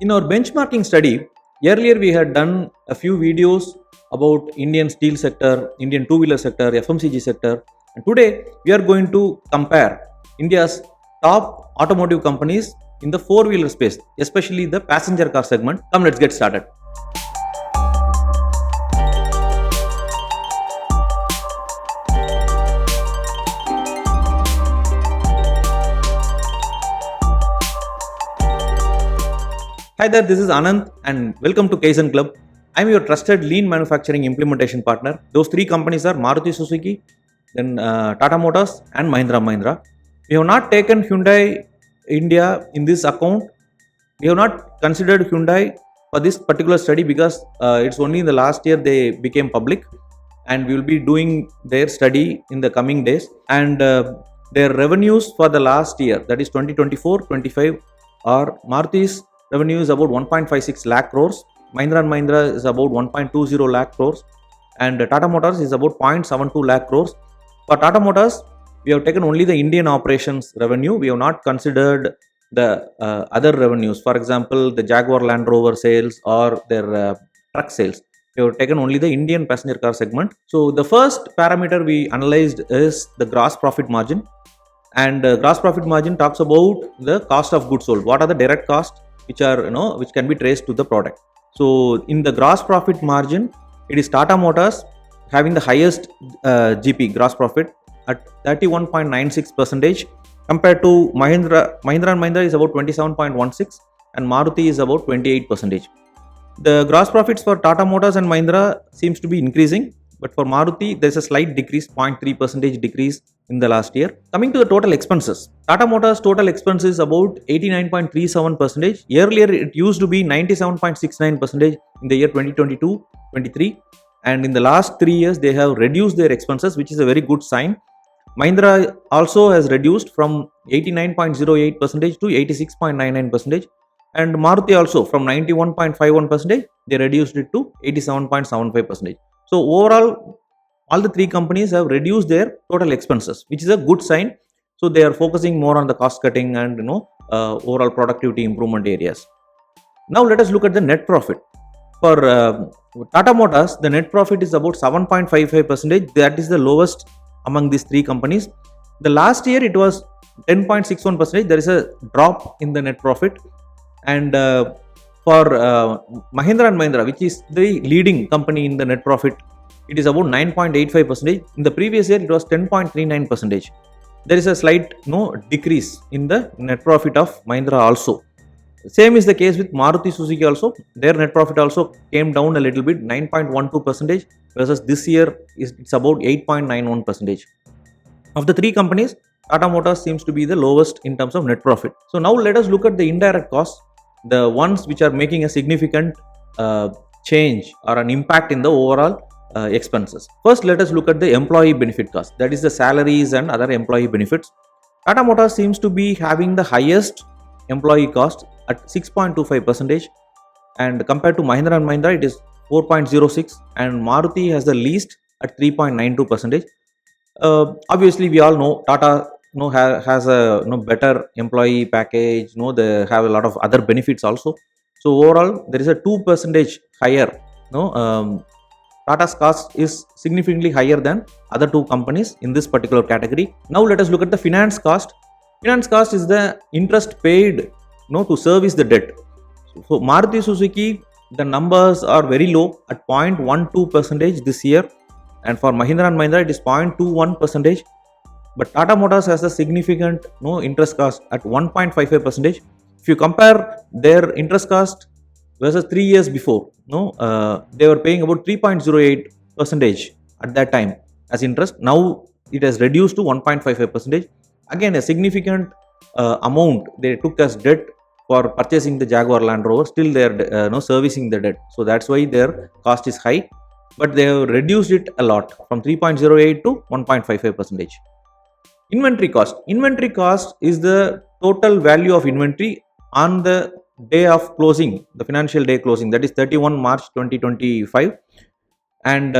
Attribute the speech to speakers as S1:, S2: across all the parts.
S1: In our benchmarking study, earlier we had done a few videos about Indian steel sector, Indian two-wheeler sector, FMCG sector, and today we are going to compare India's top automotive companies in the four-wheeler space, especially the passenger car segment. Come, let's get started. Hi there, this is Anand and welcome to Kaizen Club. I am your trusted lean manufacturing implementation partner. Those three companies are Maruti Suzuki, then Tata Motors and Mahindra Mahindra. We have not taken Hyundai India in this account. We have not considered Hyundai for this particular study because it's only in the last year they became public, and we will be doing their study in the coming days. And their revenues for the last year, that is 2024-25, are Maruti's revenue is about 1.56 lakh crores, Mahindra & Mahindra is about 1.20 lakh crores, and Tata Motors is about 0.72 lakh crores. For Tata Motors, we have taken only the Indian operations revenue. We have not considered the other revenues. For example, the Jaguar Land Rover sales or their truck sales. We have taken only the Indian passenger car segment. So the first parameter we analyzed is the gross profit margin. And gross profit margin talks about the cost of goods sold. What are the direct costs which are which can be traced to the product. So in the gross profit margin, it is Tata Motors having the highest GP, gross profit, at 31.96% compared to Mahindra & Mahindra is about 27.16 and Maruti is about 28%. The gross profits for Tata Motors and Mahindra seems to be increasing, but for Maruti there is a slight decrease, 0.3% decrease in the last year. Coming to the total expenses, Tata Motors total expense is about 89.37%. Earlier it used to be 97.69% in the year 2022-23, and in the last 3 years they have reduced their expenses, which is a very good sign. Mahindra also has reduced from 89.08% to 86.99%, and Maruti also from 91.51% they reduced it to 87.75%. So overall, all the three companies have reduced their total expenses, which is a good sign. So they are focusing more on the cost cutting and overall productivity improvement areas. Now let us look at the net profit. For Tata Motors, the net profit is about 7.55%. That is the lowest among these three companies. The last year it was 10.61%. There is a drop in the net profit. And for Mahindra & Mahindra, which is the leading company in the net profit, it is about 9.85%. In the previous year, it was 10.39%. There is a slight decrease in the net profit of Mahindra also. Same is the case with Maruti Suzuki also. Their net profit also came down a little bit, 9.12%, versus this year it's about 8.91%. Of the three companies, Tata Motors seems to be the lowest in terms of net profit. So now let us look at the indirect costs, the ones which are making a significant change or an impact in the overall expenses. First, let us look at the employee benefit cost, that is the salaries and other employee benefits. Tata Motors seems to be having the highest employee cost at 6.25%, and compared to Mahindra & Mahindra it is 4.06, and Maruti has the least at 3.92%. Obviously we all know Tata has a better employee package, they have a lot of other benefits also. So overall there is a 2% higher. Tata's cost is significantly higher than other two companies in this particular category. Now let us look at the finance cost. Finance cost is the interest paid to service the debt. So Maruti Suzuki, the numbers are very low at 0.12% this year, and for Mahindra & Mahindra it is 0.21%. But Tata Motors has a significant interest cost at 1.55%. If you compare their interest cost versus 3 years before, they were paying about 3.08% at that time as interest. Now it has reduced to 1.55%. Again, a significant amount they took as debt for purchasing the Jaguar Land Rover. Still they are servicing the debt. So that's why their cost is high. But they have reduced it a lot from 3.08 to 1.55%. Inventory cost. Inventory cost is the total value of inventory on the day of closing, the financial day closing, that is 31 March 2025, and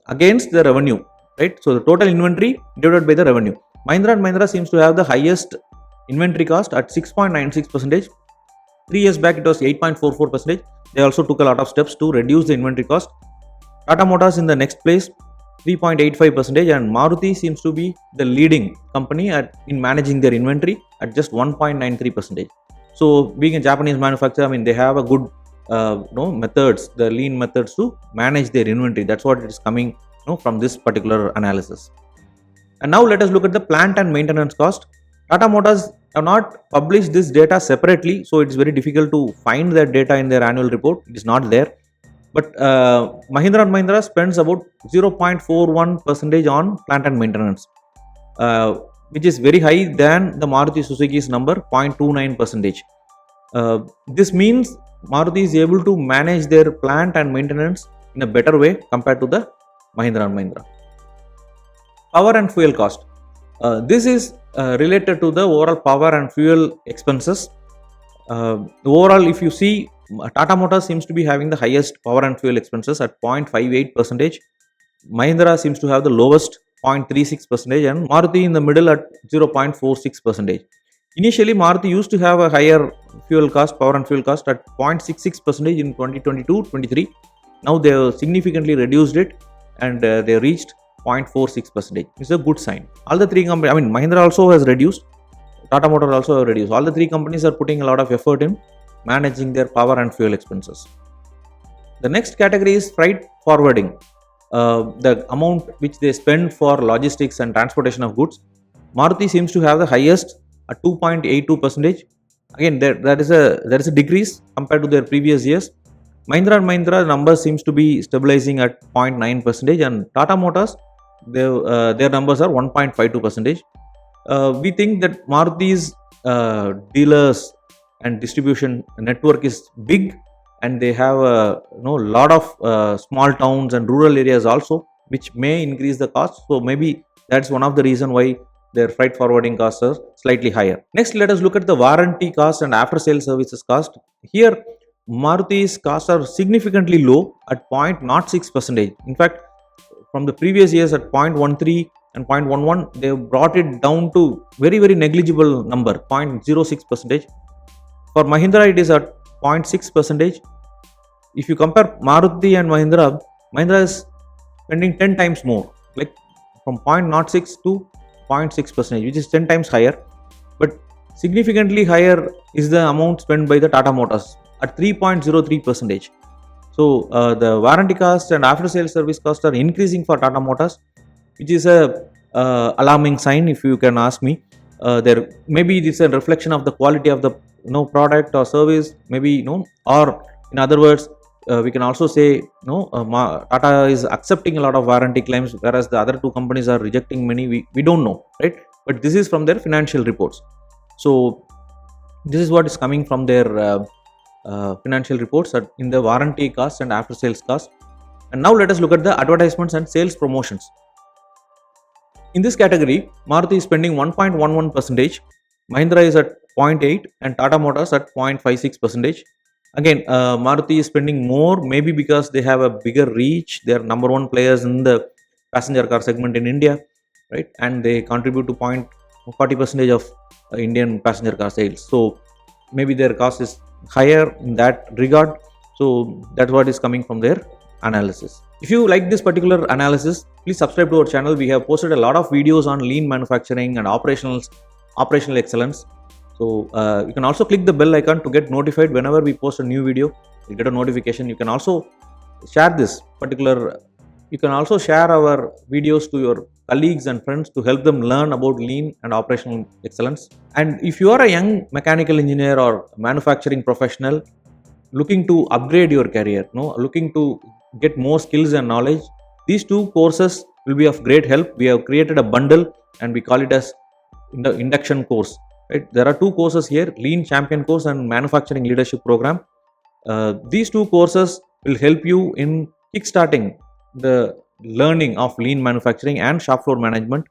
S1: against the revenue, right? So the total inventory divided by the revenue. Mahindra & Mahindra seems to have the highest inventory cost at 6.96%, 3 years back it was 8.44%. They also took a lot of steps to reduce the inventory cost. Tata Motors in the next place, 3.85%, and Maruti seems to be the leading company in managing their inventory at just 1.93%. So being a Japanese manufacturer, I mean, they have a good methods, the lean methods to manage their inventory. That's what it is coming from this particular analysis. And now let us look at the plant and maintenance cost. Tata Motors have not published this data separately, so it's very difficult to find that data in their annual report. It is not there. But Mahindra & Mahindra spends about 0.41% on plant and maintenance, which is very high than the Maruti Suzuki's number, 0.29%. This means Maruti is able to manage their plant and maintenance in a better way compared to the Mahindra & Mahindra. Power and fuel cost. This is related to the overall power and fuel expenses. Overall, if you see, Tata Motors seems to be having the highest power and fuel expenses at 0.58%. Mahindra seems to have the lowest, 0.36%, and Maruti in the middle at 0.46%. Initially, Maruti used to have a higher fuel cost, power and fuel cost at 0.66% in 2022-23. Now they have significantly reduced it, and they reached 0.46%. It's a good sign. All the three companies, I mean, Mahindra also has reduced, Tata Motors also have reduced. All the three companies are putting a lot of effort in managing their power and fuel expenses. The next category is freight forwarding. The amount which they spend for logistics and transportation of goods. Maruti seems to have the highest at 2.82%. Again, there is a decrease compared to their previous years. Mahindra & Mahindra numbers seems to be stabilizing at 0.9%, and Tata Motors, their numbers are 1.52%. We think that Maruti's dealers and distribution network is big, and they have a lot of small towns and rural areas also, which may increase the cost. So maybe that's one of the reason why their freight forwarding costs are slightly higher. Next, let us look at the warranty cost and after sales services cost. Here, Maruti's costs are significantly low at 0.06%. In fact, from the previous years at 0.13 and 0.11, they have brought it down to very, very negligible number, 0.06%. For Mahindra, it is at 0.6%. If you compare Maruti and Mahindra, Mahindra is spending 10 times more, like from 0.06 to 0.6%, which is 10 times higher. But significantly higher is the amount spent by the Tata Motors at 3.03%. So the warranty cost and after sales service costs are increasing for Tata Motors, which is a alarming sign, if you can ask me. There maybe it is a reflection of the quality of the product or service, maybe or in other words, we can also say Tata is accepting a lot of warranty claims, whereas the other two companies are rejecting many. We don't know, right? But this is from their financial reports. So this is what is coming from their financial reports in the warranty cost and after sales cost. And now let us look at the advertisements and sales promotions. In this category, Maruti is spending 1.11%, Mahindra is at 0.8%, and Tata Motors at 0.56%. Again, Maruti is spending more, maybe because they have a bigger reach. They are number one players in the passenger car segment in India, right? And they contribute to 40% of Indian passenger car sales. So maybe their cost is higher in that regard. So that's what is coming from their analysis. If you like this particular analysis, please subscribe to our channel. We have posted a lot of videos on lean manufacturing and operational excellence. So you can also click the bell icon to get notified whenever we post a new video. You get a notification. You can also share our videos to your colleagues and friends to help them learn about lean and operational excellence. And if you are a young mechanical engineer or manufacturing professional looking to upgrade your career, looking to get more skills and knowledge, these two courses will be of great help. We have created a bundle and we call it as the induction course. Right? There are two courses here, Lean Champion course and Manufacturing Leadership Program. These two courses will help you in kickstarting the learning of lean manufacturing and shop floor management.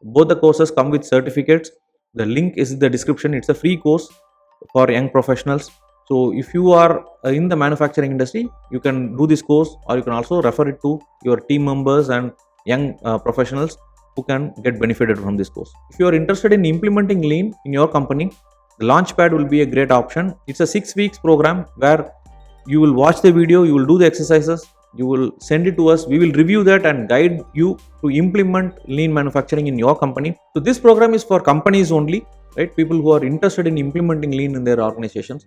S1: Both the courses come with certificates. The link is in the description. It's a free course for young professionals. So if you are in the manufacturing industry, you can do this course, or you can also refer it to your team members and young professionals who can get benefited from this course. If you are interested in implementing lean in your company, Launchpad will be a great option. It's a 6 weeks program where you will watch the video, you will do the exercises, you will send it to us, we will review that and guide you to implement lean manufacturing in your company. So this program is for companies only, right? People who are interested in implementing lean in their organizations.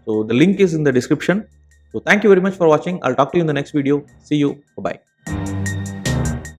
S1: So the link is in the description. So thank you very much for watching. I'll talk to you in the next video. See you. Bye bye.